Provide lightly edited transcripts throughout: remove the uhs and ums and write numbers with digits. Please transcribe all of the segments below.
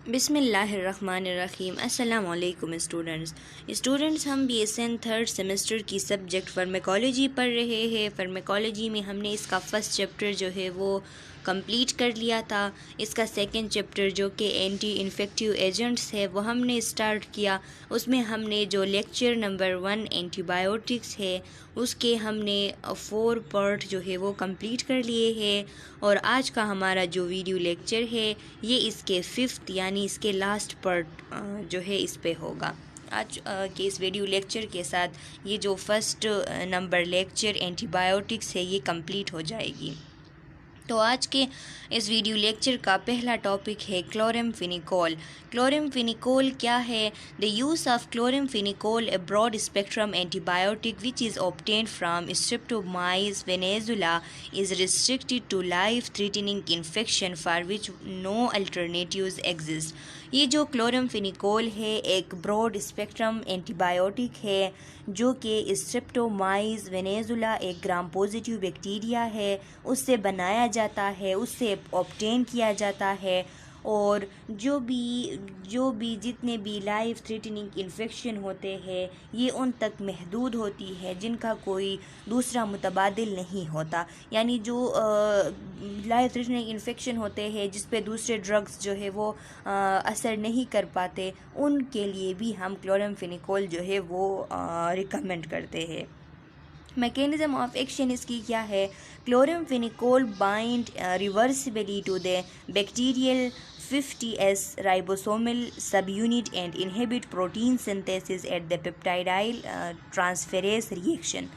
बिस्मिल्लाहिर्रहमानिर्रहीम। अस्सलाम वालेकुम स्टूडेंट्स हम BSN थर्ड सेमेस्टर की सब्जेक्ट फार्मेकोलॉजी पढ़ रहे हैं। फार्मेकोलॉजी में हमने इसका फ़र्स्ट चैप्टर जो है वो कंप्लीट कर लिया था। इसका सेकंड चैप्टर जो कि एंटी इन्फेक्टिव एजेंट्स है वो हमने स्टार्ट किया। उसमें हमने जो लेक्चर नंबर 1 एंटीबायोटिक्स है उसके हमने 4 पार्ट जो है वो कंप्लीट कर लिए हैं। और आज का हमारा जो वीडियो लेक्चर है ये इसके 5th यानी इसके लास्ट पार्ट जो है इस पे होगा। आज के इस वीडियो लेक्चर के साथ ये जो फर्स्ट नंबर लेक्चर एंटीबायोटिक्स है ये कंप्लीट हो जाएगी। तो आज के इस वीडियो लेक्चर का पहला टॉपिक है क्लोरामफेनिकोल। क्लोरामफेनिकोल क्या है? The use of chloramphenicol a broad spectrum antibiotic which is obtained from streptomyces venezuelae is restricted to life threatening infection for which no alternatives exist. ये जो क्लोरामफेनिकोल है एक broad spectrum antibiotic है जो कि स्ट्रेप्टोमाइस Venezuela एक ग्राम पॉजिटिव बैक्टीरिया है उससे बनाया जाता है, उससे ऑब्टेन किया जाता है। और जो भी जितने भी लाइफ थ्रेटनिंग इन्फेक्शन होते हैं ये उन तक महदूद होती है जिनका कोई दूसरा मुतबादिल नहीं होता। यानी जो लाइफ थ्रेटनिंग इन्फेक्शन होते हैं जिस पे दूसरे ड्रग्स जो है वो असर नहीं कर पाते उनके लिए भी हम क्लोरामफेनिकोल जो है वो रिकमेंड करते हैं। मैकेनिज्म ऑफ एक्शन इसकी क्या है? Chloramphenicol bind reversibly to the bacterial 50S ribosomal subunit and inhibit protein synthesis at the peptidyl transferase reaction।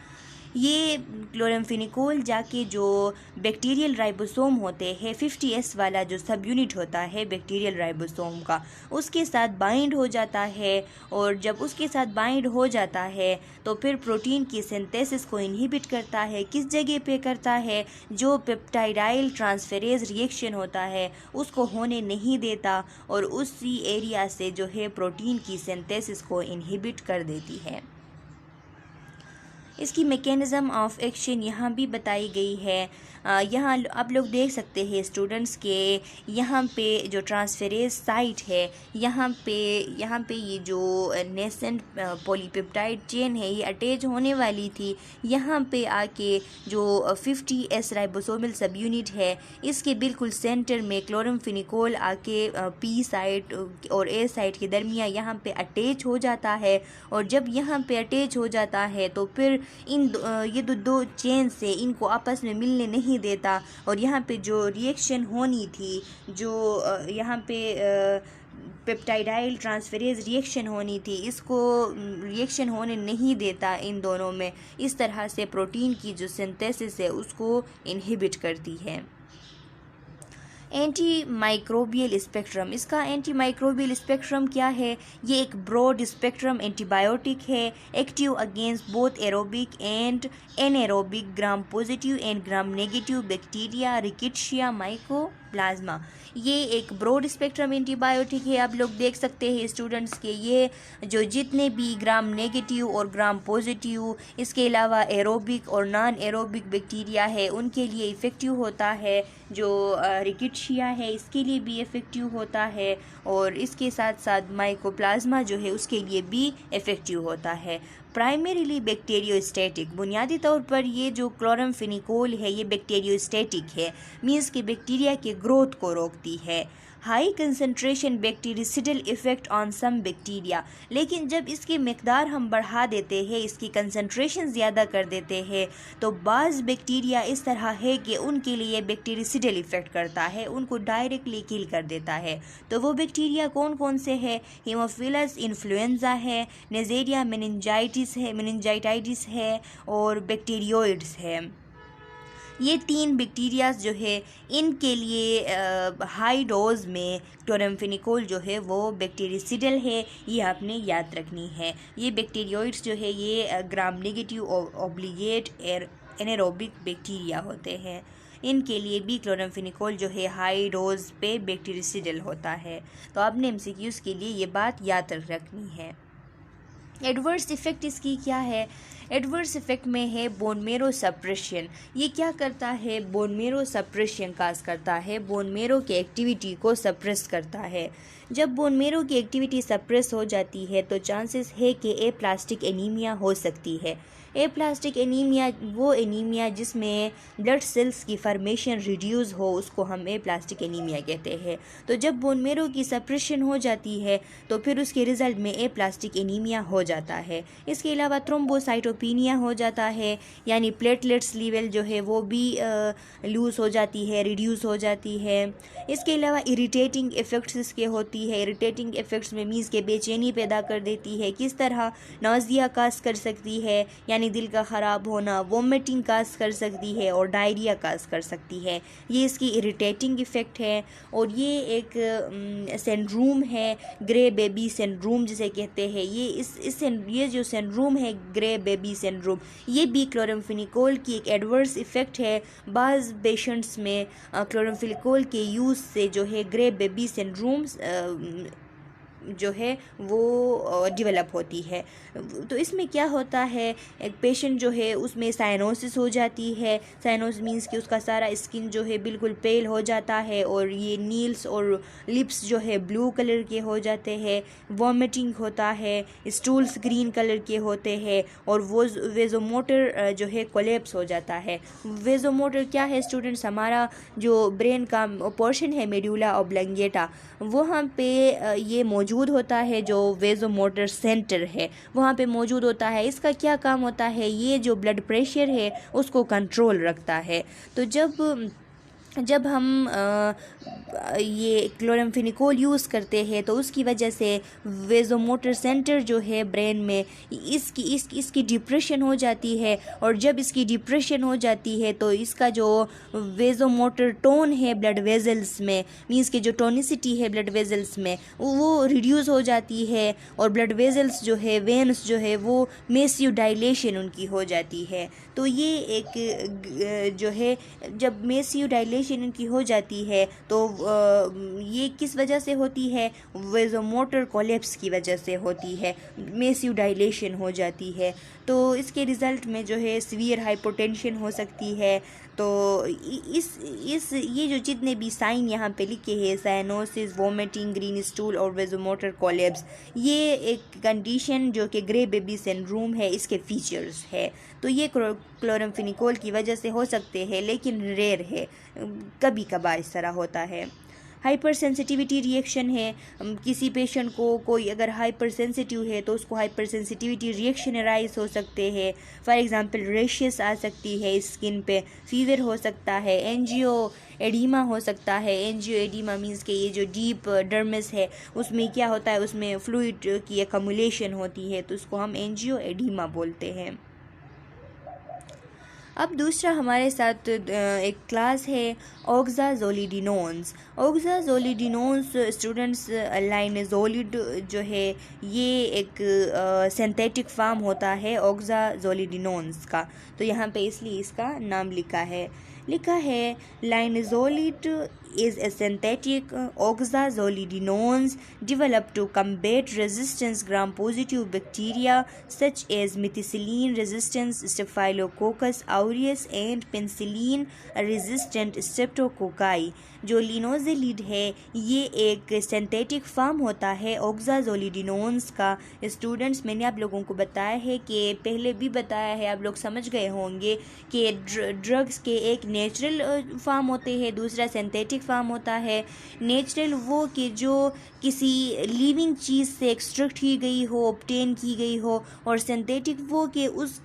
ये क्लोरामफेनिकोल जाके जो बैक्टीरियल राइबोसोम होते हैं 50S वाला जो सब यूनिट होता है बैक्टीरियल राइबोसोम का उसके साथ बाइंड हो जाता है। और जब उसके साथ बाइंड हो जाता है तो फिर प्रोटीन की सिंथेसिस को इनहिबिट करता है। किस जगह पे करता है? जो पेप्टाइडाइल ट्रांसफेरेज रिएक्शन होता है उसको होने नहीं देता और उसी एरिया से जो है प्रोटीन की सिंथेसिस को इनहिबिट कर देती है। इसकी मैकेनिज़्म ऑफ एक्शन यहाँ भी बताई गई है। यहाँ आप लोग देख सकते हैं स्टूडेंट्स के यहाँ पे जो ट्रांसफेरेज साइट है यहाँ पे ये जो नेसेंट पॉलीपेप्टाइड चेन है ये अटैच होने वाली थी। यहाँ पे आके जो 50S राइबोसोमल सब यूनिट है इसके बिल्कुल सेंटर में क्लोरामफेनिकोल आके P साइट और A साइट के दरमियान यहाँ पे अटैच हो जाता है। और जब यहाँ पे अटैच हो जाता है तो फिर ये दो चेन से इनको आपस में मिलने नहीं देता और यहाँ पे जो रिएक्शन होनी थी जो यहाँ पे पेप्टाइडाइल ट्रांसफेरेज रिएक्शन होनी थी इसको रिएक्शन होने नहीं देता इन दोनों में। इस तरह से प्रोटीन की जो सिंथेसिस है उसको इनहिबिट करती है। एंटी माइक्रोबियल स्पेक्ट्रम, इसका एंटी माइक्रोबियल स्पेक्ट्रम क्या है? ये एक ब्रॉड स्पेक्ट्रम एंटीबायोटिक है active against both aerobic and anaerobic gram positive and gram negative bacteria rickettsia mycoplasma. ये एक ब्रॉड स्पेक्ट्रम एंटीबायोटिक है। आप लोग देख सकते हैं स्टूडेंट्स के ये जो जितने भी ग्राम नेगेटिव और ग्राम पॉजिटिव इसके अलावा एरोबिक और नॉन एरोबिक बैक्टीरिया है उनके लिए इफ़ेक्टिव होता है। जो रिकेट्शिया है इसके लिए भी इफ़ेक्टिव होता है और इसके साथ साथ माइकोप्लाज्मा जो है उसके लिए भी इफ़ेक्टिव होता है। प्राइमरीली बैक्टीरियोस्टैटिक, बुनियादी तौर पर ये जो क्लोरामफेनिकोल है ये बैक्टीरियोस्टैटिक है, मीन्स कि बैक्टीरिया के ग्रोथ को रोकती है। High concentration bactericidal effect on some bacteria, लेकिन जब इसकी मकदार हम बढ़ा देते हैं इसकी कंसंट्रेशन ज़्यादा कर देते हैं तो बाज़ बैक्टीरिया इस तरह है कि उनके लिए बैक्टीरिसिडल इफ़ेक्ट करता है, उनको डायरेक्टली किल कर देता है। तो वो बैक्टीरिया कौन कौन से है? हीमोफिलस इन्फ्लुएंजा है, नेज़ेरिया मेनिंजाइटिस है और बैक्टीरियोइड्स है। ये 3 बैक्टीरियाज जो है इनके लिए हाई डोज में क्लोरामफेनिकोल जो है वो बैक्टीरिसिडल है, ये आपने याद रखनी है। ये बैक्टीरियोइड्स जो है ये gram negative obligate anaerobic bacteria होते हैं, इनके लिए भी क्लोरामफेनिकोल जो है हाई डोज पे बैक्टीरिसिडल होता है। तो आपने MCQs के लिए ये बात याद रखनी है। एडवर्स इफ़ेक्ट इसकी क्या है? एडवर्स इफ़ेक्ट में है बोन मेरो सप्रेशन। ये क्या करता है? बोन मेरो सप्रेशन काज करता है, बोन मेरो की एक्टिविटी को सप्रेस करता है। जब बोन मेरो की एक्टिविटी सप्रेस हो जाती है तो चांसेस है कि एप्लास्टिक एनीमिया हो सकती है। एप्लास्टिक एनीमिया वो एनीमिया जिसमें ब्लड सेल्स की फॉर्मेशन रिड्यूस हो, उसको हम एप्लास्टिक एनीमिया कहते हैं। तो जब बोन मेरो की सप्रेशन हो जाती है तो फिर उसके रिज़ल्ट में एप्लास्टिक एनीमिया हो जाता है। इसके अलावा थ्रोम्बोसाइटोपिनिया हो जाता है, यानी प्लेटलेट्स लेवल जो है वो भी लूज़ हो जाती है, रिड्यूस हो जाती है। इसके अलावा इरिटेटिंग इफ़ेक्ट्स इसके होती है। इरिटेटिंग इफ़ेक्ट्स में मीन्स के बेचैनी पैदा कर देती है। किस तरह? नौजिया काज कर सकती है, यानी दिल का ख़राब होना, वोमिटिंग काज कर सकती है और डायरिया काज कर सकती है। ये इसकी इरिटेटिंग इफ़ेक्ट है। और ये एक सिंड्रोम है, ग्रे बेबी सिंड्रोम जिसे कहते हैं। ये जो सिंड्रोम है ग्रे बेबी सिंड्रोम, ये भी क्लोराम्फेनिकोल की एक एडवर्स इफ़ेक्ट है। बाज़ पेशेंट्स में क्लोराम्फेनिकोल के यूज़ से जो है ग्रे बेबी सिंड्रोम्स जो है वो डेवलप होती है। तो इसमें क्या होता है, एक पेशेंट जो है उसमें साइनोसिस हो जाती है। साइनोसिस मीन्स कि उसका सारा स्किन जो है बिल्कुल पेल हो जाता है और ये नील्स और लिप्स जो है ब्लू कलर के हो जाते हैं। वॉमिटिंग होता है, स्टूल्स ग्रीन कलर के होते हैं और वो वेजोमोटर जो है कोलेप्स हो जाता है। वेजोमोटर क्या है स्टूडेंट्स? हमारा जो ब्रेन का पोर्शन है मेडुला ऑब्लंगेटा, वहाँ पे ये मौजूद होता है। जो वेजोमोटर सेंटर है वहाँ पे मौजूद होता है। इसका क्या काम होता है? ये जो ब्लड प्रेशर है उसको कंट्रोल रखता है। तो जब हम ये क्लोराम्फेनिकोल यूज़ करते हैं तो उसकी वजह से वेजोमोटर सेंटर जो है ब्रेन में इसकी डिप्रेशन हो जाती है। और जब इसकी डिप्रेशन हो जाती है तो इसका जो वेजोमोटर टोन है ब्लड वेजल्स में, मींस कि जो टोनिसिटी है ब्लड वेजल्स में, वो रिड्यूस हो जाती है। और ब्लड वेजल्स जो है, वेन्स जो है, वो मेसिव डायलेशन उनकी हो जाती है। तो ये एक जो है जब मेसिव डायलेशन इनकी हो जाती है तो ये किस वजह से होती है? वेजोमोटर कोलेप्स की वजह से होती है, मेसिव डायलेशन हो जाती है। तो इसके रिज़ल्ट में जो है सीवियर हाइपोटेंशन हो सकती है। तो ये जो जितने भी साइन यहाँ पे लिखे हैं, साइनोसिस, वोमिटिंग, ग्रीन स्टूल और वेजोमोटर कोलेप्स, ये एक कंडीशन जो कि ग्रे बेबी सिंड्रोम है, इसके फीचर्स है। तो ये क्लोराम्फेनिकोल की वजह से हो सकते हैं, लेकिन रेयर है, कभी कभार इस तरह होता है। हाइपर सेंसिटिविटी रिएक्शन है। किसी पेशेंट को कोई अगर हाइपर सेंसिटिव है तो उसको हाइपर सेंसिटिविटी रिएक्शन अराइज हो सकते हैं। फॉर एग्जांपल रेशेस आ सकती है स्किन पे, फीवर हो सकता है, एंजियो एडीमा हो सकता है। एंजियो एडीमा मीन्स के ये जो डीप डर्मिस है उसमें क्या होता है, उसमें फ्लूइड की एकमुलेशन होती है, तो उसको हम एंजियो एडीमा बोलते हैं। अब दूसरा हमारे साथ एक क्लास है ऑक्साज़ोलिडिनोन्स। ऑक्साज़ोलिडिनोन्स स्टूडेंट्स लाइनोज़ोलिड जो है ये एक सिंथेटिक फार्म होता है ऑक्साज़ोलिडिनोन्स का। तो यहाँ पे इसलिए इसका नाम लिखा है लाइनोज़ोलिड is a synthetic oxazolidinones developed to combat resistant gram-positive bacteria such as methicillin-resistant Staphylococcus aureus and penicillin-resistant Streptococci। जो लिनोज़ोलिड है ये एक सिंथेटिक फार्म होता है ऑक्साज़ोलिडिनोन्स का। स्टूडेंट्स, मैंने आप लोगों को बताया है कि पहले भी बताया है, आप लोग समझ गए होंगे कि ड्रग्स के एक नेचुरल फार्म होते हैं, दूसरा सिंथेटिक फार्म होता है। नेचुरल वो कि जो किसी लिविंग चीज़ से एक्सट्रैक्ट की गई हो, ऑब्टेन की गई हो, और सिंथेटिक वो कि उस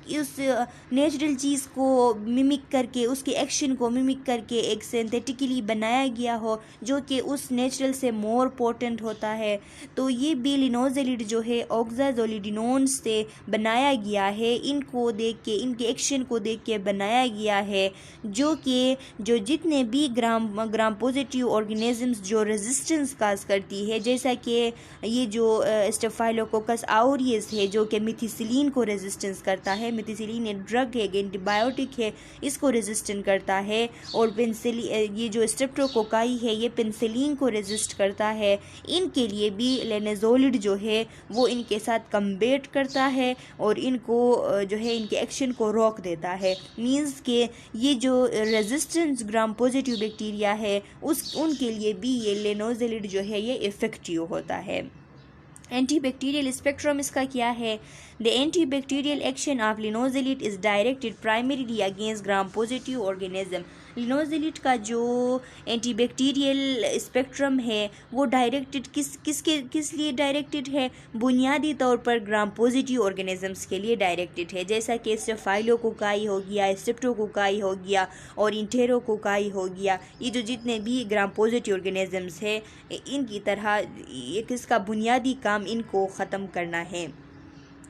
नेचुरल चीज़ को मिमिक करके, उसके एक्शन को मिमिक करके एक सिंथेटिकली बनाया गया हो जो कि उस नेचुरल से मोर पोटेंट होता है। तो ये भी लिनोज़ोलिड जो है ऑक्साज़ोलिडिनोन्स से बनाया गया है। इनको देख के, इनके एक्शन को देख के बनाया गया है, जो कि जो जितने भी ग्राम पॉजिटिव ऑर्गेनिजम्स जो रेजिस्टेंस काज करती है, जैसा कि ये जो स्टेफाइलोकोकस आउरियस है जो कि मिथिसिलिन को रेजिस्टेंस करता है। मिथिसिलिन एक ड्रग है, एंटीबायोटिक है, इसको रेजिस्टेंट करता है। और पेंसिलिन, ये जो स्ट्रेप्टोकोकाई है ये पेंसिलिन को रेजिस्ट करता है। इनके लिए भी लेनाजोलिड जो है वो इनके साथ कम्बेट करता है और इनको जो है इनके एक्शन को रोक देता है। मींस के ये जो रेजिस्टेंस ग्राम पॉजिटिव बैक्टीरिया है उनके लिए भी ये लेनाजोलिड जो है ये इफ़ेक्टिव होता है। एंटीबैक्टीरियल स्पेक्ट्रम इसका क्या है? The antibacterial action of linezolid is directed primarily against gram positive organism. Linezolid का जो एंटीबैक्टीरियल स्पेक्ट्रम है वो डायरेक्टेड किस लिए डायरेक्टेड है? बुनियादी तौर पर ग्राम पॉजिटिव ऑर्गेनिजम्स के लिए डायरेक्टेड है, जैसा कि स्टेफाइलोकोकाई हो गया, स्ट्रेप्टोकोकाई हो गया और इंटेरोकोकाई हो गया। ये जो जितने भी ग्राम पॉजिटिव ऑर्गेनिजम्स है इनकी तरह एक इसका बुनियादी काम इनको ख़त्म करना है।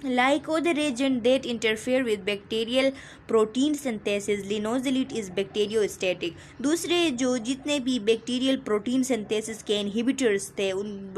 Like other agents that interfere with bacterial protein synthesis, linozolid is bacteriostatic। दूसरे जो जितने भी बैक्टीरियल प्रोटीन सिंथेसिस के इनहिबिटर्स थे, उन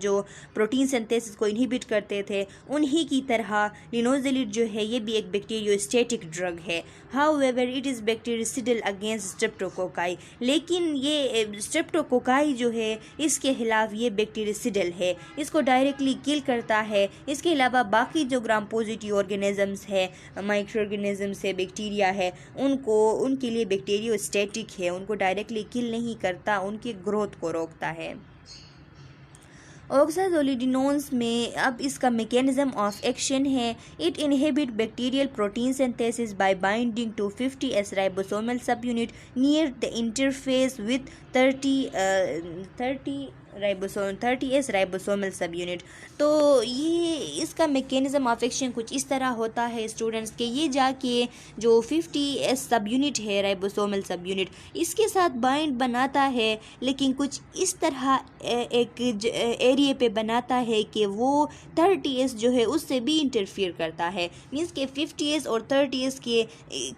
जो प्रोटीन सिंथेसिस को इनहिबिट करते थे, उन्हीं की तरह लिनोजोलिड जो है ये भी एक बैक्टीरियोस्टेटिक ड्रग है। However it is bactericidal against streptococci. लेकिन ये स्ट्रेप्टोकोकाई जो है इसके खिलाफ ये बैक्टीरिसिडल है, इसको डायरेक्टली किल करता है। इसके अलावा बाकी जो ग्राम पॉजिटिव ऑर्गेनिजम्स है, माइक्रो ऑर्गेनिजम्स है, बैक्टीरिया है, उनके लिए बैक्टीरियोस्टेटिक है, उनको डायरेक्टली किल नहीं करता, उनकी ग्रोथ को रोकता है। ऑक्साजोलिडिनोन्स में अब इसका मैकेनिज्म ऑफ एक्शन है, it inhibit bacterial protein synthesis by binding to 50S ribosomal subunit near the interface with 30S ribosomal subunit. तो ये इसका मैकेनिज्म ऑफ एक्शन कुछ इस तरह होता है स्टूडेंट्स के, ये जाके जो 50S सब यूनिट है राइबोसोमल सब यूनिट इसके साथ बाइंड बनाता है, लेकिन कुछ इस तरह एक एरिया पे बनाता है कि वो 30S जो है उससे भी इंटरफियर करता है। मीन्स के 50S और 30S के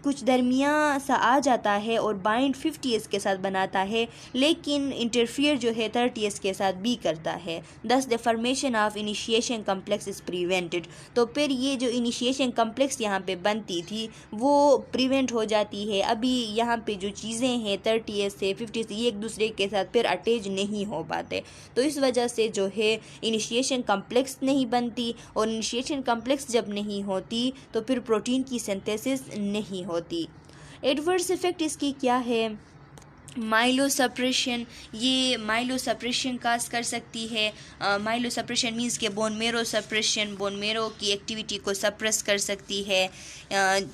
कुछ दरमियान सा आ जाता है और बाइंड 50S के साथ बनाता है, लेकिन इंटरफियर जो है 30S के साथ भी करता है। दस the formation of initiation complex is prevented. तो फिर ये जो इनिशिएशन कम्प्लेक्स यहाँ पे बनती थी वो प्रिवेंट हो जाती है। अभी यहाँ पे जो चीज़ें हैं 30S से 50S ये एक दूसरे के साथ फिर अटैच नहीं हो पाते, तो इस वजह से जो है इनिशिएशन कम्प्लेक्स नहीं बनती, और इनिशिएशन कम्प्लेक्स जब नहीं होती तो फिर प्रोटीन की सिंथेसिस नहीं होती। एडवर्स इफेक्ट इसकी क्या है? माइलोसप्रेशन, ये माइलोसप्रेशन काज कर सकती है। माइलोसप्रेशन मीन्स के bone marrow suppression, bone marrow की एक्टिविटी को सप्रेस कर सकती है।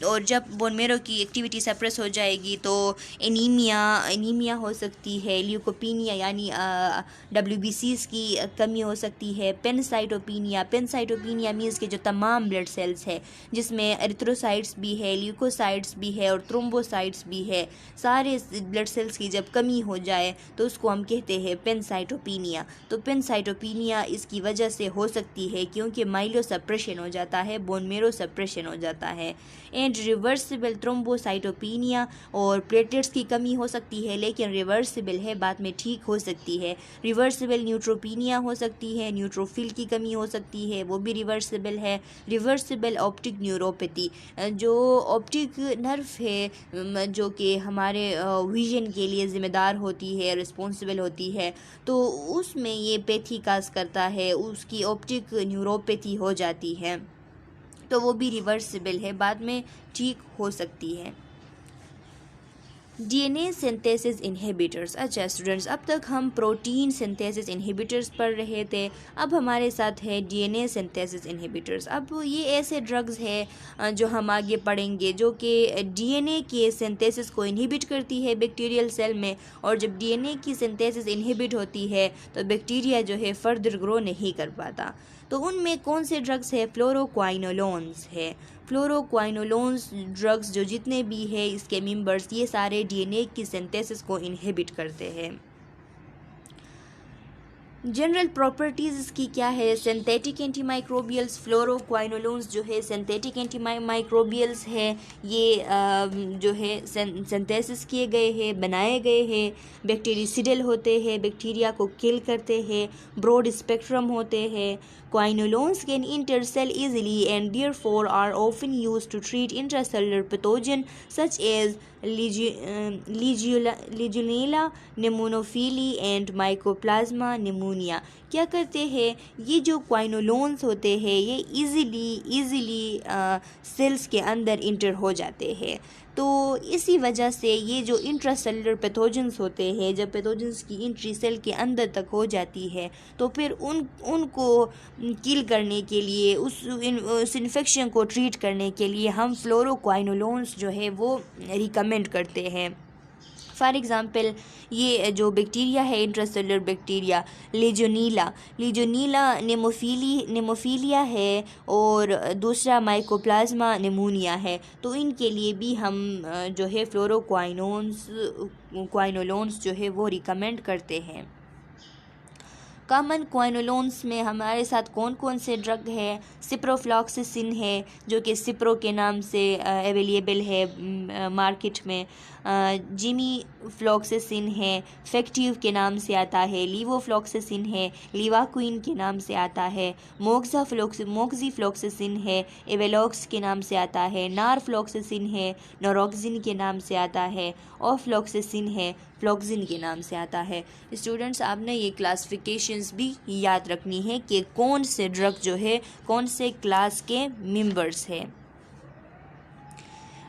और जब बोन मेरो की एक्टिविटी सप्रेस हो जाएगी तो एनीमिया हो सकती है, ल्यूकोपीनिया यानी WBCs की कमी हो सकती है। पेनसाइटोपीनिया मीन्स के जो तमाम ब्लड सेल्स है जिसमें एरिथ्रोसाइट्स भी है, ल्यूकोसाइट्स भी है और थ्रोम्बोसाइट्स भी है, सारे ब्लड सेल्स की जब कमी हो जाए तो उसको हम कहते हैं पेनसाइटोपीनिया। तो पेनसाइटोपीनिया इसकी वजह से हो सकती है क्योंकि माइलो सप्रेशन हो जाता है, बोन मेरो सप्रेशन हो जाता है। एंड रिवर्सिबल थ्रोम्बोसाइटोपीनिया, और प्लेटलेट्स की कमी हो सकती है लेकिन रिवर्सिबल है, बाद में ठीक हो सकती है। रिवर्सिबल न्यूट्रोपीनिया हो सकती है, न्यूट्रोफिल की कमी हो सकती है, वो भी रिवर्सिबल है। रिवर्सिबल ऑप्टिक न्यूरोपैथी, जो ऑप्टिक नर्व है जो कि हमारे विजन के लिए ज़िम्मेदार होती है, रिस्पॉन्सिबल होती है, तो उसमें ये पैथी काज करता है, उसकी ऑप्टिक न्यूरोपैथी हो जाती है, तो वो भी रिवर्सिबल है, बाद में ठीक हो सकती है। DNA synthesis inhibitors. अच्छा स्टूडेंट्स, अब तक हम प्रोटीन सिंथेसिस इनहिबिटर्स पढ़ रहे थे, अब हमारे साथ है DNA सिंथेसिस इनहिबिटर्स। अब ये ऐसे ड्रग्स हैं जो हम आगे पढ़ेंगे जो कि DNA के सिंथेसिस को इनहिबिट करती है बैक्टीरियल सेल में, और जब DNA की सिंथेसिस इनहिबिट होती है तो बैक्टीरिया जो है फर्दर ग्रो नहीं कर पाता। तो उनमें कौन से ड्रग्स है? फ्लोरोक्वाइनोलोन्स है। फ्लोरोक्वाइनोलोन्स ड्रग्स जो जितने भी है इसके मेंबर्स ये सारे DNA की सिंथेसिस को इनहिबिट करते हैं। जनरल प्रॉपर्टीज़ इसकी क्या है? सिंथेटिक एंटीमाइक्रोबियल्स, फ्लोरोक्वाइनोलोन्स जो है सिंथेटिक एंटीमाइक्रोबियल्स है, ये जो है सिंथेसिस किए गए हैं, बनाए गए हैं, बैक्टीरिसिडल होते हैं, बैक्टीरिया को किल करते हैं, ब्रॉड स्पेक्ट्रम होते हैं. क्वाइनोलोन्स can intercell easily and therefore are often used to treat intracellular pathogen such as Legionella pneumophili and Mycoplasma pneumonia. क्या करते हैं ये जो क्वाइनोलोन्स होते हैं ये इजीली सेल्स के अंदर इंटर हो जाते हैं. तो इसी वजह से ये जो इंट्रासेलुलर पैथोजेंस होते हैं, जब पैथोजेंस की एंट्री सेल के अंदर तक हो जाती है तो फिर उनको किल करने के लिए, उस इन्फेक्शन को ट्रीट करने के लिए हम फ्लोरोक्वाइनोलोन्स जो है वो रिकमेंड करते हैं. फॉर एग्ज़ाम्पल ये जो बैक्टीरिया है, इंट्रासेलुलर बैक्टीरिया लीजोनीला नेमोफिलिया है और दूसरा माइकोप्लाज्मा निमोनिया है. तो इनके लिए भी हम जो है क्वाइनोलोन्स जो है वो रिकमेंड करते हैं. कॉमन क्वाइनोलोन्स में हमारे साथ कौन कौन से ड्रग है? सिप्रोफ्लॉक्सासिन है जो कि सिप्रो के नाम से अवेलेबल है मार्केट में. जिमीफ्लॉक्सासिन है, फेक्टिव के नाम से आता है. लीवोफ्लॉक्सासिन है, लीवाक्विन के नाम से आता है. मोक्सीफ्लॉक्सासिन है, एवेलॉक्स के नाम से आता है. नारफ्लॉक्सासिन है, नोरोक्सिन के नाम से आता है. ऑफ्लॉक्सासिन है, फ्लॉक्सिन के नाम से आता है. स्टूडेंट्स, आपने ये क्लासिफिकेशंस भी याद रखनी है कि कौन से ड्रग जो है कौन से क्लास के मेंबर्स है.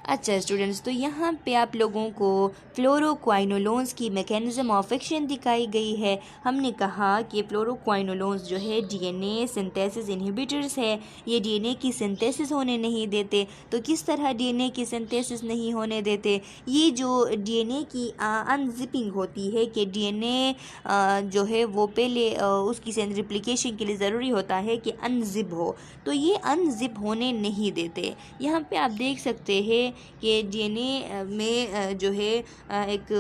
अच्छा स्टूडेंट्स, तो यहाँ पे आप लोगों को फ्लोरोक्वाइनोलोन्स की मैकेनिज्म ऑफ एक्शन दिखाई गई है. हमने कहा कि फ्लोरोक्वाइनोलोन्स जो है डीएनए सिंथेसिस इनहिबिटर्स है. ये डीएनए की सिंथेसिस होने नहीं देते. तो किस तरह डीएनए की सिंथेसिस नहीं होने देते? ये जो डीएनए की अनजिपिंग होती है कि डीएनए जो है वो पहले उसकी रिप्लिकेशन के लिए ज़रूरी होता है कि अनजिप हो, तो ये अनजिप होने नहीं देते. यहाँ पे आप देख सकते हैं कि डीएनए में जो है एक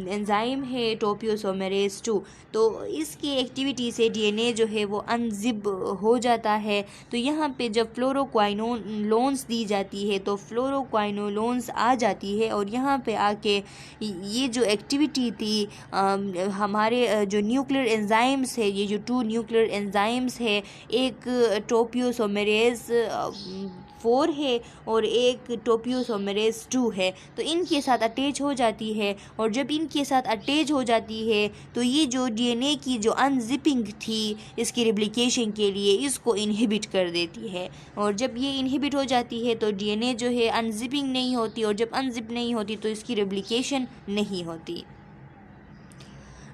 एंजाइम है टोपियोसोमेरेज 2. तो इसकी एक्टिविटी से डीएनए जो है वो अनजिप हो जाता है. तो यहाँ पे जब फ्लोरोक्वाइनोलोन्स दी जाती है तो फ्लोरोक्वाइनोलोन्स आ जाती है और यहाँ पे आके ये जो एक्टिविटी थी हमारे जो न्यूक्लियर एंजाइम्स है, ये जो 2 न्यूक्लियर एंजाइम्स है, एक टोपियोसोमेरेज 4 है और एक टोपियोसोमेरेज 2 है, तो इनके साथ अटैच हो जाती है. और जब इनके साथ अटैच हो जाती है तो ये जो डीएनए की जो अनजिपिंग थी इसकी रेप्लिकेशन के लिए इसको इनहिबिट कर देती है. और जब ये इनहिबिट हो जाती है तो डीएनए जो है अनजिपिंग नहीं होती, और जब अनजिप नहीं होती तो इसकी रेप्लिकेशन नहीं होती.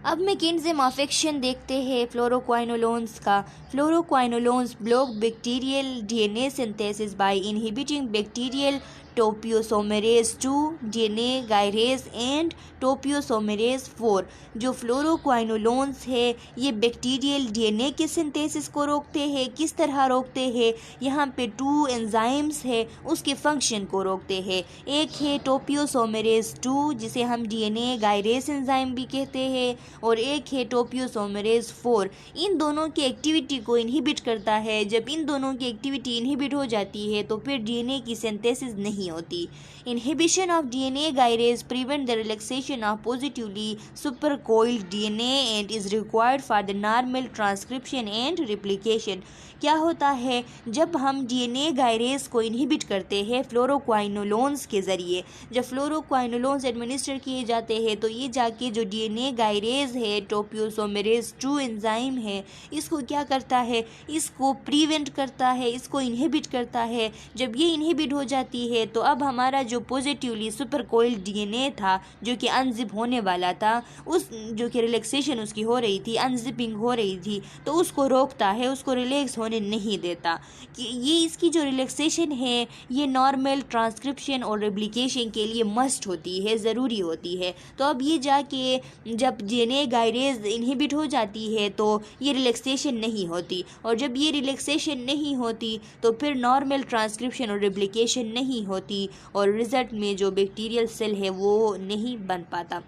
अब मैकेनिज्म ऑफ एक्शन देखते हैं फ्लोरोक्वाइनोलोन्स का. Fluoroquinolones block bacterial DNA synthesis by inhibiting bacterial topoisomerase 2, DNA gyrase and topoisomerase 4. जो फ्लोरोक्वाइनोलोन्स है ये बैक्टीरियल डीएनए के सिंथेसिस को रोकते हैं. किस तरह रोकते हैं? यहाँ पे 2 एंजाइम्स है उसके फंक्शन को रोकते हैं. एक है टोपियोसोमेरेज 2 जिसे हम डीएनए गायरेज एंजाइम भी कहते हैं, और एक है टोपियोसोमेरेज 4. इन दोनों की एक्टिविटी को इनहिबिट करता है. जब इन दोनों की एक्टिविटी इनहिबिट हो जाती है तो फिर डीएनए की सिंथेसिस नहीं होती. Inhibition of DNA gyrase prevent the relaxation of positively supercoiled DNA and is required for the normal transcription and replication. क्या होता है जब हम डीएनए गायरेज को इनहिबिट करते हैं फ्लोरोक्वाइनोलोन्स के ज़रिए? जब फ्लोरोक्वाइनोलोन्स एडमिनिस्टर किए जाते हैं तो ये जाके जो डीएनए गायरेज है टोपियोसोमेरेज 2 एंजाइम है इसको क्या करता है? इसको प्रिवेंट करता है, इसको इनहिबिट करता है. जब ये इनहिबिट हो जाती है तो अब हमारा जो पॉजिटिवली सुपरकोइल्ड डीएनए था जो कि अनजिप होने वाला था, उस जो कि रिलैक्सेशन उसकी हो रही थी, अनजिपिंग हो रही थी, तो उसको रोकता है, उसको रिलैक्स होने नहीं देता. कि ये इसकी जो रिलैक्सेशन है ये नॉर्मल ट्रांसक्रिप्शन और रेप्लिकेशन के लिए मस्ट होती है, ज़रूरी होती है. तो अब ये जाके जब डीएनए गायरेज इनहिबिट हो जाती है तो ये रिलैक्सेशन नहीं होती, और जब ये रिलैक्सेशन नहीं होती तो फिर नॉर्मल ट्रांसक्रिप्शन और रेप्लिकेशन नहीं होती और रिजल्ट में जो बैक्टीरियल सेल है वो नहीं बन पाता.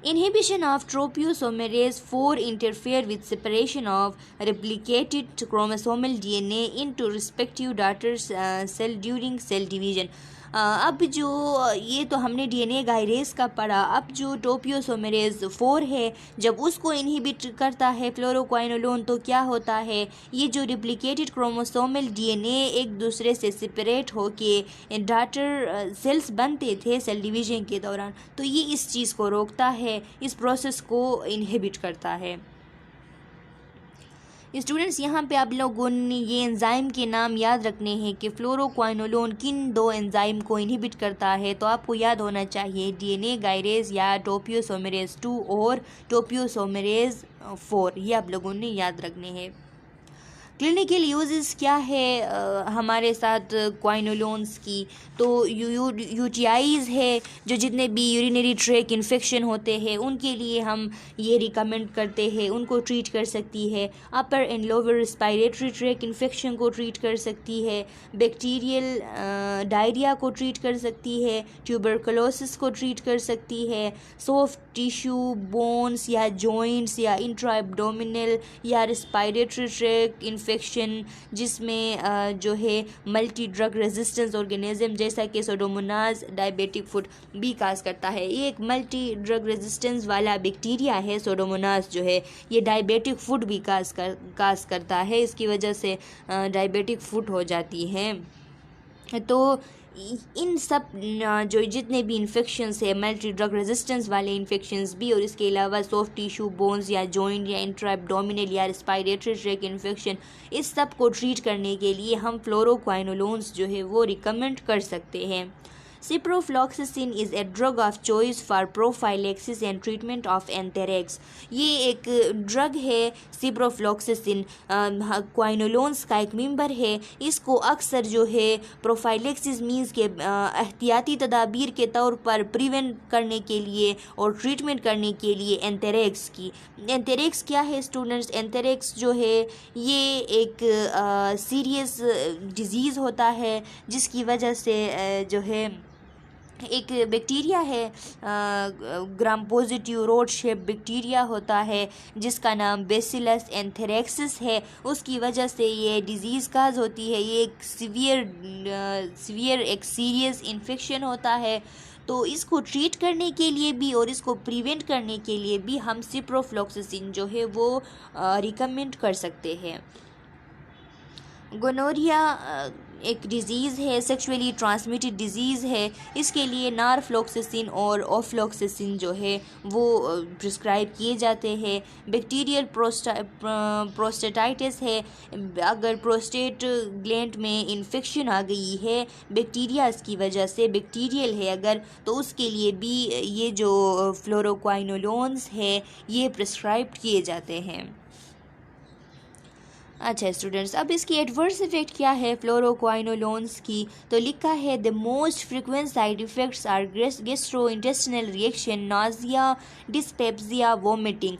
Inhibition of topoisomerase 4 interfere with separation of replicated chromosomal DNA into respective daughter cell during cell division. अब जो ये तो हमने डीएनए गायरेज का पढ़ा। अब जो टोपियोसोमेरेज 4 है, जब उसको इनहिबिट करता है फ्लोरोक्वाइनोलोन, तो क्या होता है, ये जो रिप्लिकेटेड क्रोमोसोमल डीएनए एक दूसरे से सेपरेट होके डॉटर सेल्स बनते थे सेल डिवीजन के दौरान, तो ये इस चीज़ को रोकता है, इस प्रोसेस को इनहिबिट करता है। स्टूडेंट्स, यहाँ पे आप लोगों ने ये एंजाइम के नाम याद रखने हैं कि फ्लोरोक्वाइनोलोन किन दो एंजाइम को इनहिबिट करता है। तो आपको याद होना चाहिए डीएनए गायरेज या टोपियोसोमेरेज 2 और टोपियोसोमेरेज 4, ये आप लोगों ने याद रखने हैं। क्लिनिकल यूजेस क्या है हमारे साथ क्वाइनोलोन्स की, तो यूटीआईज़ है, जो जितने भी यूरिनरी ट्रैक इन्फेक्शन होते हैं उनके लिए हम ये रिकमेंड करते हैं, उनको ट्रीट कर सकती है। Upper and lower respiratory tract infection को ट्रीट कर सकती है, बैक्टीरियल डायरिया को ट्रीट कर सकती है, ट्यूबरकुलोसिस को ट्रीट कर सकती है, सॉफ्ट टिश्यू बोन्स या जॉइंट्स या इंट्रा एब्डोमिनल या रिस्पायरेटरी ट्रैक इन्फेक्शन जिसमें जो है मल्टी ड्रग रेजिस्टेंस ऑर्गेनिज्म जैसा कि सूडोमोनास डायबिटिक फुट भी काज करता है। ये एक मल्टी ड्रग रेजिस्टेंस वाला बैक्टीरिया है। सूडोमोनास जो है ये डायबिटिक फुट भी काज करता है, इसकी वजह से डायबिटिक फुट हो जाती है। तो इन सब जो जितने भी इन्फेक्शंस है, मल्टी ड्रग रेजिस्टेंस वाले इन्फेक्शंस भी, और इसके अलावा सॉफ्ट टिश्यू बोन्स या जॉइंट या इंट्रा एब्डोमिनल या रेस्पिरेटरी ट्रैक इन्फेक्शन, इस सब को ट्रीट करने के लिए हम फ्लोरोक्वाइनोलोन्स जो है वो रिकमेंड कर सकते हैं। Ciprofloxacin is a drug of choice for prophylaxis and treatment of anthrax. ये एक ड्रग है सिप्रोफ्लॉक्सासिन, क्वाइनोलोन्स का एक मेंबर है। इसको अक्सर जो है प्रोफाइलेक्सिस मीन्स के एहतियाती तदाबीर के तौर पर प्रिवेंट करने के लिए और ट्रीटमेंट करने के लिए एंथेरेक्स की। एंथेरेक्स क्या है स्टूडेंट्स? एंथेरेक्स जो है ये एक सीरियस डिजीज़ होता है जिसकी वजह से जो है एक बैक्टीरिया है, gram positive rod shape bacteria होता है जिसका नाम बेसिलस एंथेरेक्सिस है। उसकी वजह से ये डिज़ीज़ काज होती है। ये एक सीवियर एक सीरियस इन्फेक्शन होता है। तो इसको ट्रीट करने के लिए भी और इसको प्रिवेंट करने के लिए भी हम सिप्रोफ्लॉक्सासिन जो है वो रिकमेंड कर सकते हैं। गोनोरिया एक डिज़ीज़ है, सेक्सुअली ट्रांसमिटेड डिज़ीज़ है। इसके लिए नारफ्लॉक्सासिन और ऑफ्लॉक्सासिन जो है वो प्रिस्क्राइब किए जाते हैं। बैक्टीरियल प्रोस्टेटाइटिस है, अगर प्रोस्टेट ग्लैंड में इन्फेक्शन आ गई है बैक्टीरिया की वजह से, बैक्टीरियल है अगर, तो उसके लिए भी ये जो फ्लोरोक्वाइनोलोन्स है ये प्रिस्क्राइब किए जाते हैं। अच्छा स्टूडेंट्स, अब इसकी एडवर्स इफेक्ट क्या है फ्लोरोक्वाइनोलोन्स की? तो लिखा है the most frequent side effects are gastrointestinal reaction, nausea, dyspepsia, vomiting.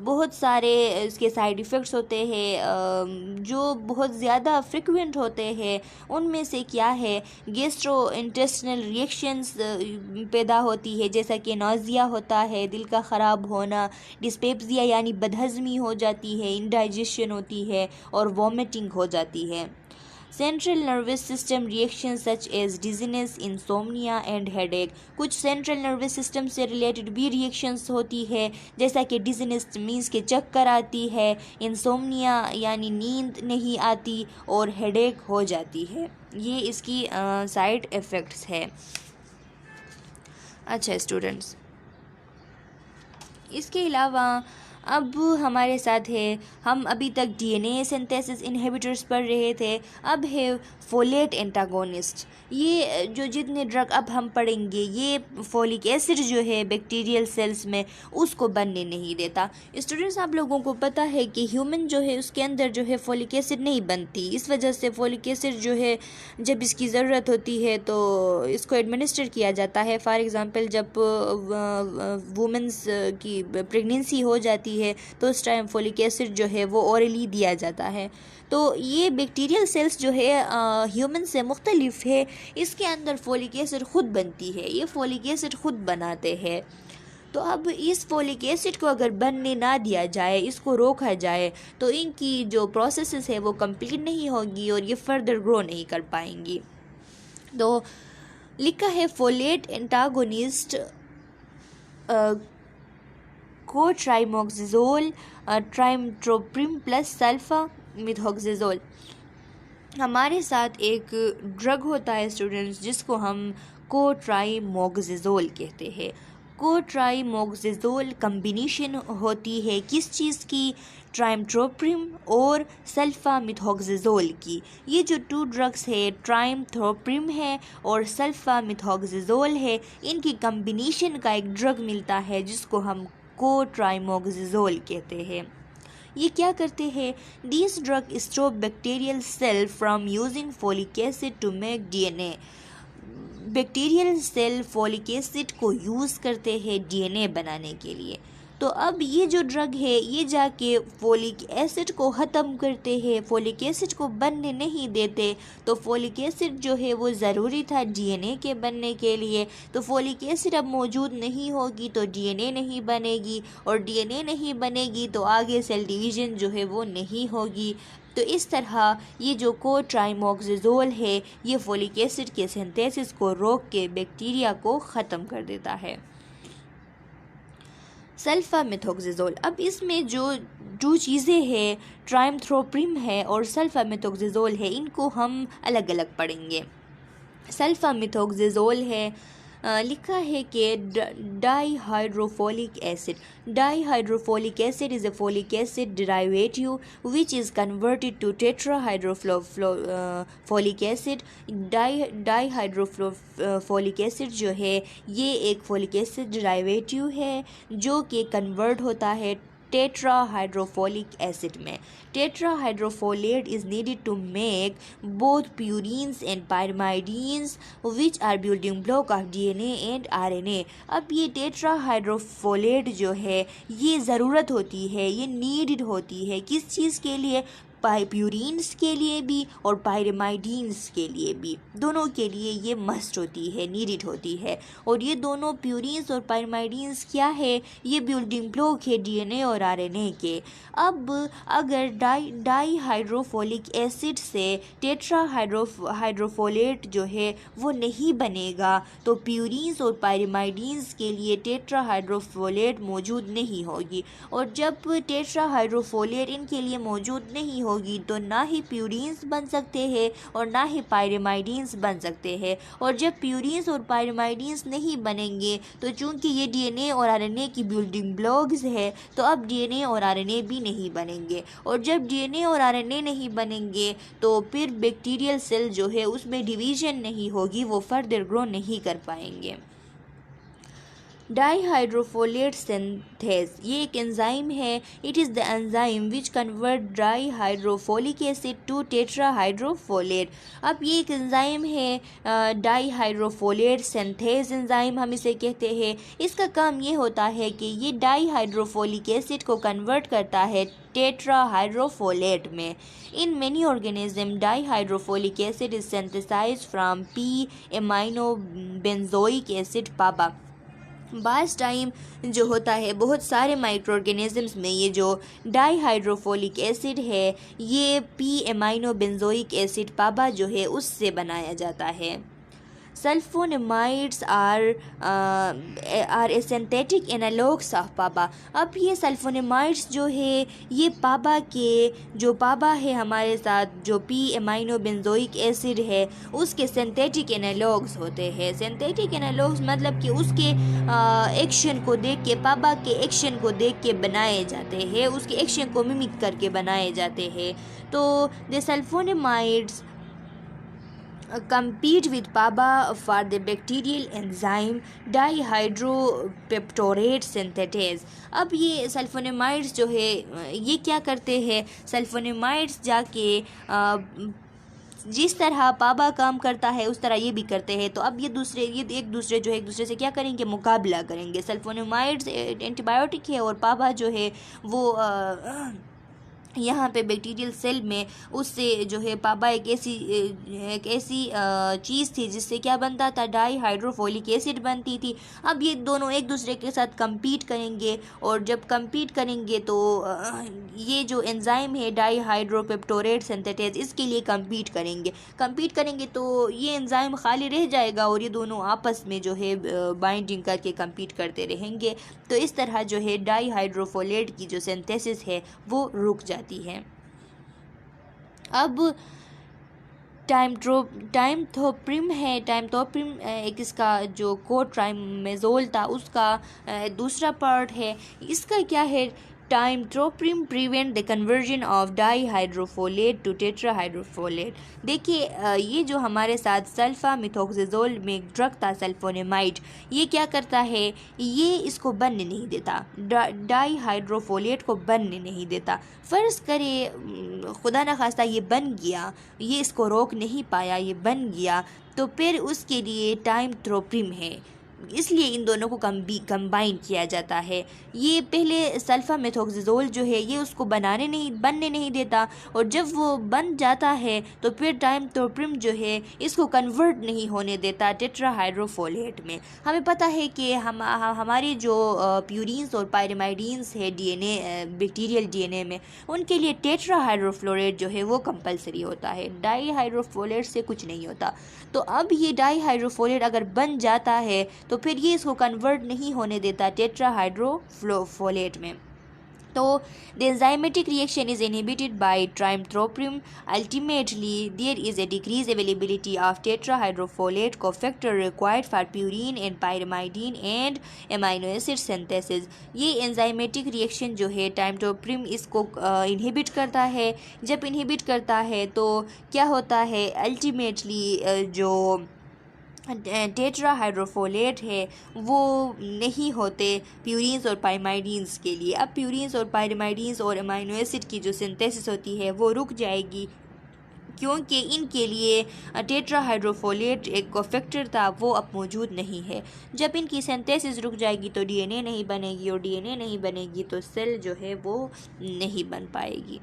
बहुत सारे इसके साइड इफ़ेक्ट्स होते हैं जो बहुत ज़्यादा फ्रिक्वेंट होते हैं। उनमें से क्या है, गैस्ट्रोइंटेस्टिनल रिएक्शंस पैदा होती है, जैसा कि नाजिया होता है, दिल का ख़राब होना, डिस्पेप्सिया यानी बदहज़मी हो जाती है, इंडाइजेशन होती है और वॉमिटिंग हो जाती है। Central nervous system reaction such as dizziness, insomnia and headache. कुछ सेंट्रल नर्वस सिस्टम से रिलेटेड भी रिएक्शंस होती है, जैसा कि डिजीनेस मीन्स के चक्कर आती है, इंसोम्निया यानी नींद नहीं आती और हेडेक हो जाती है। ये इसकी साइड इफ़ेक्ट्स है। अच्छा स्टूडेंट्स, इसके अलावा अब हमारे साथ है, हम अभी तक डीएनए सिंथेसिस इनहिबिटर्स पढ़ रहे थे, अब है फोलेट एंटागोनिस्ट। ये जो जितने ड्रग अब हम पढ़ेंगे ये फोलिक एसिड जो है बैक्टीरियल सेल्स में उसको बनने नहीं देता। स्टूडेंट्स, आप लोगों को पता है कि ह्यूमन जो है उसके अंदर जो है फोलिक एसिड नहीं बनती, इस वजह से फोलिक एसिड जो है जब इसकी ज़रूरत होती है तो इसको एडमिनिस्टर किया जाता है। फॉर एग्ज़ाम्पल जब वुमेंस की प्रेगनेंसी हो जाती है तो उस टाइम फोलिक एसिड जो है वो ओरली दिया जाता है। तो ये बैक्टीरियल सेल्स जो है ह्यूमन से मुख्तलिफ है, इसके अंदर फोलिक एसिड ख़ुद बनती है, ये फोलिक एसिड ख़ुद बनाते हैं। तो अब इस फोलिक एसिड को अगर बनने ना दिया जाए, इसको रोका जाए, तो इनकी जो प्रोसेसेस है वो कंप्लीट नहीं होगी और ये फर्दर ग्रो नहीं कर पाएंगी। तो लिखा है फोलेट एंटागोनिस्ट को ट्राइमोक्सिजोल ट्राइमट्रोप्रिम प्लस सल्फा मिथोक्सिजोल। हमारे साथ एक ड्रग होता है स्टूडेंट्स जिसको हम कोट्राइमोक्सिजोल कहते हैं। कोट्राइमोक्सिजोल कम्बिनेशन होती है किस चीज़ की? ट्राइमथ्रोप्रिम और सल्फामिथोक्सिजोल की। ये जो 2 ड्रग्स है, ट्राइमथ्रोप्रिम है और सल्फामिथोक्सिजोल है, इनकी कम्बिनेशन का एक ड्रग मिलता है जिसको हम कोट्राइमोक्सिजोल कहते हैं। ये क्या करते हैं? This drug stop bacterial cell from using folic acid to make DNA. Bacterial cell folic acid को यूज़ करते हैं डीएनए बनाने के लिए। तो अब ये जो ड्रग है ये जाके फोलिक एसिड को ख़त्म करते हैं, फोलिक एसिड को बनने नहीं देते। तो फोलिक एसिड जो है वो ज़रूरी था डीएनए के बनने के लिए। तो फोलिक एसिड अब मौजूद नहीं होगी तो डीएनए नहीं बनेगी, और डीएनए नहीं बनेगी तो आगे सेल डिवीज़न जो है वो नहीं होगी। तो इस तरह ये जो कोट्राइमोक्सिजोल है ये फोलिक एसिड के सिंथेसिस को रोक के बैक्टीरिया को ख़त्म कर देता है। सल्फामिथोक्सिजोल, अब इसमें जो 2 चीज़ें हैं, ट्राइमथ्रोप्रिम है और सल्फामिथोक्सिजोल है, इनको हम अलग अलग पढ़ेंगे। सल्फामिथोक्सिजोल है, लिखा है कि dihydrofolic acid. Dihydrofolic acid is a folic acid derivative which is converted to tetrahydrofolic acid. Dihydrofolic acid जो है ये एक फोलिक एसिड डेरिवेटिव है जो कि कन्वर्ट होता है टेट्राहाइड्रोफोलिक एसिड में। Tetrahydrofolate is needed to make both purines and pyrimidines which are building block of DNA and RNA। अब ये टेट्राहाइड्रोफोलेट जो है ये ज़रूरत होती है, ये नीडेड होती है किस चीज़ के लिए? प्यूरिन्स के लिए भी और पायरिमाइडीन्स के लिए भी, दोनों के लिए ये मस्ट होती है, नीडेड होती है। और ये दोनों प्यूरिन्स और पायरिमाइडीन्स क्या है? ये बिल्डिंग ब्लॉक है डीएनए और आरएनए के। अब अगर डाईहाइड्रोफोलिक एसिड से टेट्राहाइड्रोफोलेट जो है वो नहीं बनेगा तो प्यूरिन्स और पायरिमाइडीन्स के लिए टेट्राहाइड्रोफोलेट मौजूद नहीं होगी। और जब टेट्राहाइड्रोफोलेट इनके लिए मौजूद नहीं होगी तो ना ही प्यूरिन्स बन सकते हैं और ना ही पायरिमाइडीन्स बन सकते हैं। और जब प्यूरिन्स और पायरिमाइडीन्स नहीं बनेंगे तो चूंकि ये डीएनए और आरएनए की बिल्डिंग ब्लॉक्स है तो अब डीएनए और आरएनए भी नहीं बनेंगे। और जब डीएनए और आरएनए नहीं बनेंगे तो फिर बैक्टीरियल सेल जो है उसमें डिवीजन नहीं होगी, वो फर्दर ग्रो नहीं कर पाएंगे। डाईहाइड्रोफोलेट सिंथेस, ये एक एंजाइम है। It is the enzyme which convert dihydrofolic acid to tetrahydrofolate. अब ये एक एंजाइम है, डाईहाइड्रोफोलेट सिंथेस एंजाइम हम इसे कहते हैं। इसका काम ये होता है कि ये डाईहाइड्रोफोलिक एसिड को कन्वर्ट करता है टेट्राहाइड्रोफोलेट में। In many organism dihydrofolic acid is synthesized from P amino benzoic acid PABA. बास टाइम जो होता है बहुत सारे माइक्रो ऑर्गेनिजम्स में ये जो डाईहाइड्रोफोलिक एसिड है ये P amino benzoic acid PABA जो है उससे बनाया जाता है। Sulfonamides are a synthetic analogues of PABA. अब ये सल्फोनेमाइड्स जो है ये पाबा के जो पाबा है हमारे साथ जो पी एमाइनो बेंजोइक एसिड है उसके सिंथेटिक एनालॉग्स होते हैं। सिंथेटिक एनालॉग्स मतलब कि उसके एक्शन को देख के, पाबा के एक्शन को देख के बनाए जाते हैं, उसके एक्शन को मिमिक करके बनाए जाते हैं। तो the सल्फोनेमाइड्स compete with PABA for the bacterial enzyme dihydropeptidase synthetase। अब ये सल्फोनेमाइड्स जो है ये क्या करते हैं? सल्फोनेमाइड्स जाके जिस तरह पाबा काम करता है उस तरह ये भी करते हैं। तो अब ये एक दूसरे से क्या करेंगे? मुकाबला करेंगे। सल्फोनेमाइड्स एंटीबायोटिक है और पाबा जो है वो यहाँ पे बैक्टीरियल सेल में उससे जो है पापा एक ऐसी चीज़ थी जिससे क्या बनता था, डाई हाइड्रोफोलिक एसिड बनती थी। अब ये दोनों एक दूसरे के साथ compete करेंगे, और जब compete करेंगे तो ये जो एंजाइम है डाई हाइड्रोपेप्टोरेट सिंथेटेज, इसके लिए compete करेंगे तो ये एंजाइम खाली रह जाएगा और ये दोनों आपस में जो है बाइंडिंग करके compete करते रहेंगे। तो इस तरह जो है डाई हाइड्रोफोलेट की जो सिंथेसिस है वो रुक जाती है। अब टाइमथोप्रिम एक इसका जो कोट्राइमेजोल था उसका दूसरा पार्ट है। इसका क्या है, trimethoprim prevent the conversion of dihydrofolate to tetrahydrofolate. देखिए ये जो हमारे साथ सल्फामिथोक्साजोल में ड्रग था सल्फोनेमाइड, ये क्या करता है, ये इसको बनने नहीं देता, डाईहाइड्रोफोलेट को बनने नहीं देता। फ़र्ज़ करे खुदा न खास्ता ये बन गया, ये इसको रोक नहीं पाया, ये बन गया, तो फिर उसके लिए टाइमथोप्रिम है, इसलिए इन दोनों को कंबाइन किया जाता है। ये पहले सल्फामेथोक्साजोल जो है ये उसको बनने नहीं देता, और जब वो बन जाता है तो फिर टाइमथोप्रिम जो है इसको कन्वर्ट नहीं होने देता टेट्राहाइड्रोफोलेट में। हमें पता है कि हमारे जो प्यूरिन्स और पायरिमाइडिन्स है डीएनए, बैक्टीरियल डीएनए में, उनके लिए टेट्राहाइड्रोफ्लोरेट जो है वो कंपलसरी होता है, डाईहाइड्रोफोलेट से कुछ नहीं होता। तो अब ये डाईहाइड्रोफोलेट अगर बन जाता है तो फिर ये इसको कन्वर्ट नहीं होने देता टेट्राहाइड्रोफोलेट में। तो the enzymatic reaction is inhibited by trimethoprim. Ultimately there is a decreased availability of tetrahydrofolate cofactor required for purine and pyrimidine and amino acid synthesis। ये एंजाइमेटिक रिएक्शन जो है टाइमथोप्रिम इसको इनहिबिट करता है। जब इनहिबिट करता है तो क्या होता है, अल्टीमेटली जो टेट्राहाइड्रोफोलेट है वो नहीं होते प्यूरिन्स और पायरिमाइडिन्स के लिए। अब प्यूरिन्स और पायरिमाइडिन्स और अमाइनो एसिड की जो सिंथेसिस होती है वो रुक जाएगी, क्योंकि इनके लिए टेट्राहाइड्रोफोलेट एक कोफैक्टर था वो अब मौजूद नहीं है। जब इनकी सिंथेसिस रुक जाएगी तो डीएनए नहीं बनेगी, और डीएनए नहीं बनेगी तो सेल जो है वो नहीं बन पाएगी।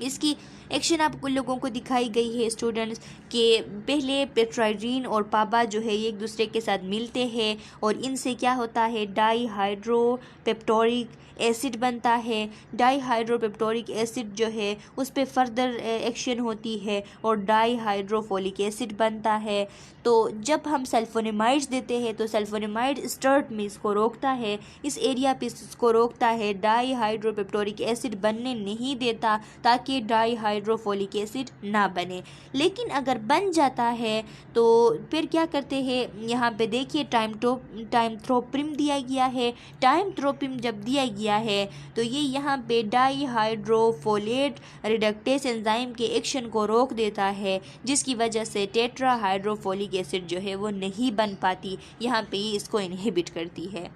इसकी एक्शन आपको लोगों को दिखाई गई है स्टूडेंट्स कि पहले पेट्राइड्रीन और पाबा जो है ये एक दूसरे के साथ मिलते हैं और इनसे क्या होता है, डाईहाइड्रोपेप्टोरिक एसिड बनता है। डाईहाइड्रोपेप्टोरिक एसिड जो है उस पर फर्दर एक्शन होती है और डाईहाइड्रोफोलिक एसिड बनता है। तो जब हम सल्फोनेमाइड्स देते हैं तो सल्फोनेमाइड स्टार्ट में इसको रोकता है, इस एरिया पे इसको रोकता है, डाईहाइड्रोपेप्टोरिक एसिड बनने नहीं देता ताकि डाईहाइड्रोफोलिक एसिड ना बने। लेकिन अगर बन जाता है तो फिर क्या करते हैं, यहाँ पे देखिए टाइमथोप्रिम दिया गया है। टाइमथोप्रिम जब दिया गया है तो ये यहाँ पे डाईहाइड्रोफोलेट रिडक्टेस एंजाइम के एक्शन को रोक देता है, जिसकी वजह से टेट्राहाइड्रोफोलिक एसिड जो है वो नहीं बन पाती, यहाँ पे ये इसको इनहिबिट करती है।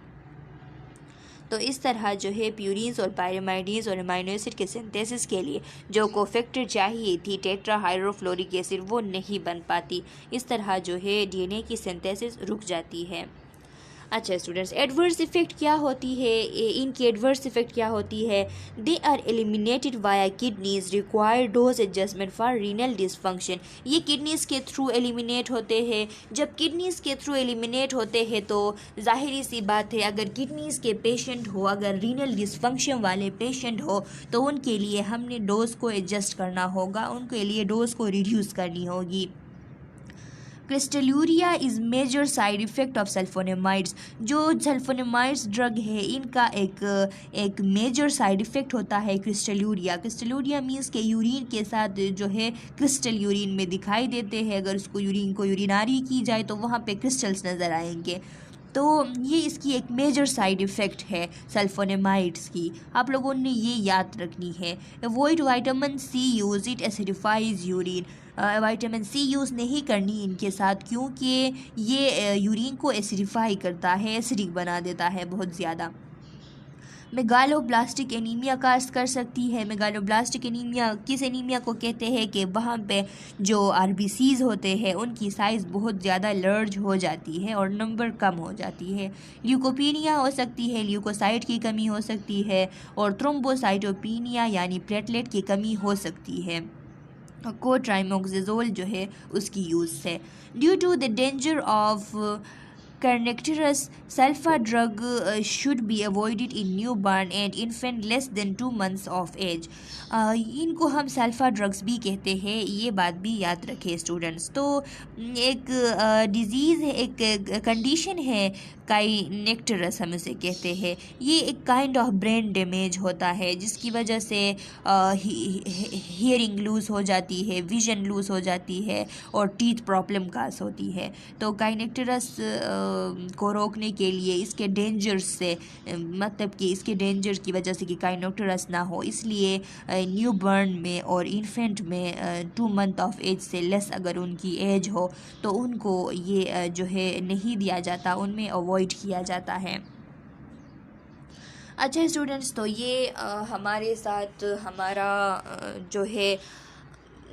तो इस तरह जो है प्यूरिन्स और पायरिमाइडिन्स और अमाइनो एसिड के सिंथेसिस के लिए जो कोफैक्टर चाहिए थी टेट्राहाइड्रोफ्लोरिक एसिड वो नहीं बन पाती। इस तरह जो है डीएनए की सिंथेसिस रुक जाती है। अच्छा स्टूडेंट्स, एडवर्स इफ़ेक्ट क्या होती है, इनकी एडवर्स इफ़ेक्ट क्या होती है, they are eliminated via kidneys, require dose adjustment for renal dysfunction. ये किडनीज़ के थ्रू एलिमिनेट होते हैं। जब किडनीज़ के थ्रू एलिमिनेट होते हैं तो ज़ाहिरी सी बात है, अगर किडनीज़ के पेशेंट हो, अगर रीनल डिसफंक्शन वाले पेशेंट हो तो उनके लिए हमने डोज़ को एडजस्ट करना होगा, उनके लिए डोज़ को रिड्यूस करनी होगी। Crystalluria is major side effect of sulfonamides. जो सल्फोनेमाइड्स ड्रग है इनका एक मेजर साइड इफ़ेक्ट होता है क्रिस्टलूरिया। क्रिस्टलूरिया मीन्स के यूरिन के साथ जो है क्रिस्टल यूरिन में दिखाई देते हैं। अगर उसको यूरिन को यूरिनारी की जाए तो वहाँ पे क्रिस्टल्स नज़र आएंगे। तो ये इसकी एक मेजर साइड इफ़ेक्ट है सल्फोनेमाइड्स की, आप लोगों ने ये याद रखनी है। Avoid vitamin C use, it acidifies urine. Vitamin C use नहीं करनी इनके साथ, क्योंकि ये यूरिन को एसिडिफाई करता है, एसिडिक बना देता है बहुत ज़्यादा। मेगालोब्लास्टिक एनीमिया काज कर सकती है। मेगालोब्लास्टिक एनीमिया किस एनीमिया को कहते हैं कि वहाँ पे जो आरबीसीज होते हैं उनकी साइज़ बहुत ज़्यादा लार्ज हो जाती है और नंबर कम हो जाती है। ल्यूकोपीनिया हो सकती है, ल्यूकोसाइट की कमी हो सकती है, और थ्रोम्बोसाइटोपीनिया यानी प्लेटलेट की कमी हो सकती है कोट्राइमोक्सेजोल जो है उसकी यूज़ से। Due to the danger of Carnivorous, sulfa drug should be avoided in newborn and infant less than 2 months of age. इनको हम सल्फा ड्रग्स भी कहते हैं, ये बात भी याद रखें स्टूडेंट्स। तो एक डिज़ीज़ है, एक कंडीशन है काइनेक्टरस हम उसे कहते हैं। ये एक काइंड ऑफ ब्रेन डैमेज होता है जिसकी वजह से हियरिंग लूज़ हो जाती है, विजन लूज़ हो जाती है और टीथ प्रॉब्लम काज होती है। तो काइनेक्टरस को रोकने के लिए इसके डेंजर्स से, मतलब कि इसके डेंजर की वजह से कि काइनेक्टरस ना हो, इसलिए न्यू बर्न में और इन्फेंट में 2 मंथ ऑफ एज से लेस अगर उनकी एज हो तो उनको ये जो है नहीं दिया जाता, उनमें अवॉइड किया जाता है। अच्छा स्टूडेंट्स, तो ये हमारे साथ हमारा जो है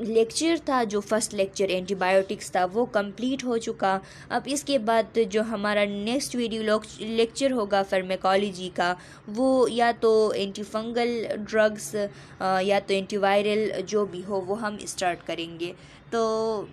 लेक्चर था, जो फर्स्ट लेक्चर एंटीबायोटिक्स था वो कंप्लीट हो चुका। अब इसके बाद जो हमारा नेक्स्ट वीडियो लेक्चर होगा फार्मेकोलॉजी का, वो या तो एंटीफंगल ड्रग्स या तो एंटीवायरल जो भी हो वो हम स्टार्ट करेंगे। तो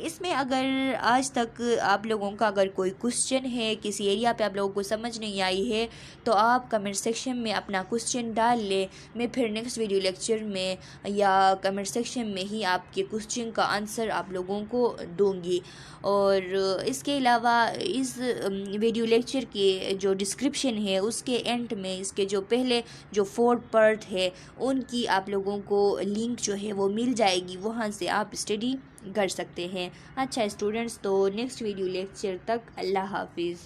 इसमें अगर आज तक आप लोगों का अगर कोई क्वेश्चन है, किसी एरिया पे आप लोगों को समझ नहीं आई है, तो आप कमेंट सेक्शन में अपना क्वेश्चन डाल ले। मैं फिर नेक्स्ट वीडियो लेक्चर में या कमेंट सेक्शन में ही आपके क्वेश्चन का आंसर आप लोगों को दूंगी। और इसके अलावा इस वीडियो लेक्चर के जो डिस्क्रिप्शन है उसके एंड में इसके जो पहले जो 4 पार्ट है उनकी आप लोगों को लिंक जो है वो मिल जाएगी, वहाँ से आप स्टडी कर सकते हैं। अच्छा स्टूडेंट्स, तो नेक्स्ट वीडियो लेक्चर तक अल्लाह हाफिज़।